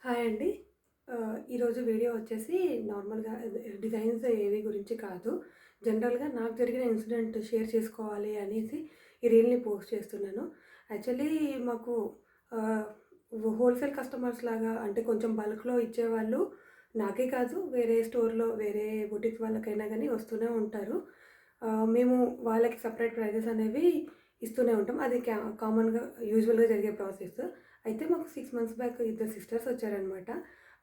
Hi అండి. ఈరోజు video వచ్చేసి నార్మల్‌గా డిజైన్స్ ఏవి గురించి కాదు. జనరల్‌గా నాకు జరిగిన ఇన్సిడెంట్ షేర్ చేసుకోవాలి అనేసి ఈ రీల్‌ని పోస్ట్ చేస్తున్నాను. యాక్చువల్లీ మాకు ఆహ్, హోల్‌సేల్ కస్టమర్స్ లాగా అంటే కొంచెం బల్క్‌లో ఇచ్చేవాళ్ళు నాకే కాదు వేరే స్టోర్‌లో వేరే బుటీక్ వాళ్ళకైనా గానీ వస్తూనే ఉంటారు. మేము వాళ్ళకి సెపరేట్ ప్రైజెస్ అనేవి ఇస్తూనే ఉంటాం. అది కామన్‌గా యూజువల్‌గా జరిగే ప్రాసెస్. అయితే మాకు 6 మంత్స్ బ్యాక్ ఇద్దరు సిస్టర్స్ వచ్చారనమాట.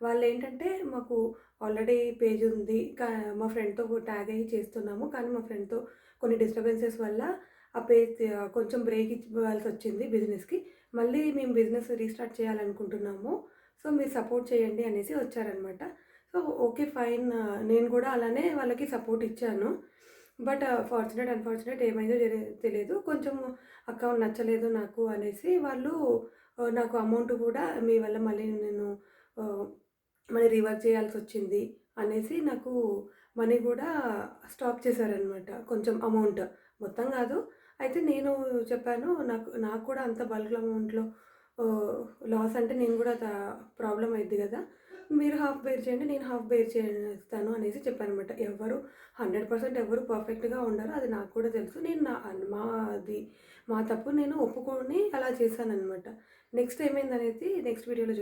వాళ్ళేంటంటే మాకు ఆల్రెడీ పేజ్ ఉంది. మా ఫ్రెండ్‌తో ట్యాగ్ అయ్యి చేస్తున్నాము. కానీ మా ఫ్రెండ్‌తో కొన్ని డిస్టర్బెన్సెస్ వల్ల ఆ పేజ్ కొంచెం బ్రేక్ ఇవ్వాల్సొచ్చింది బిజినెస్‌కి. మళ్ళీ మేము బిజినెస్ రీస్టార్ట్ చేయాలనుకుంటున్నాము. సో, మీరు సపోర్ట్ చేయండి అనేసి వచ్చారనమాట. So, okay. ఫైన్. నేను కూడా అలానే వాళ్ళకి సపోర్ట్ ఇచ్చాను. బట్ అన్‌ఫార్చునేట్ ఏమైందో తెలీదు. కొంచెం అకౌంట్ నచ్చలేదు నాకు అనేసి వాళ్ళు నాకు అమౌంట్ కూడా మీ వల్ల మళ్ళీ నేను ఆహ్, మళ్ళీ రివర్స్ చేయాల్సొచ్చింది అనేసి నాకు మనీ గూడా స్టాప్ చేశారనమాట. కొంచెం అమౌంట్. మొత్తం గాదు. అయితే నేను చెప్పాను నాకు నాకు కూడా అంత బల్క్ అమౌంట్‌లో ఆహ్, లాస్ అంటే నేను గూడా ప్రాబ్లమ్ అయిద్ది గదా! మీరు హాఫ్ బేర్ చేయండి. నేను హాఫ్ బేర్ చేస్తాను అనేసి చెప్పాననమాట. ఎవ్వరు 100% ఎవరు పర్ఫెక్ట్‌గా ఉండరు. అది నాకు కూడా తెలుసు. నేను మా తప్పు నేను ఒప్పుకొని అలా చేశాననమాట. నెక్స్ట్ ఏమైందనేది నెక్స్ట్ వీడియోలో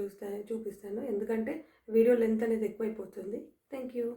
చూపిస్తాను. ఎందుకంటే వీడియో లెంత్ అనేది ఎక్కువైపోతుంది. Thank you.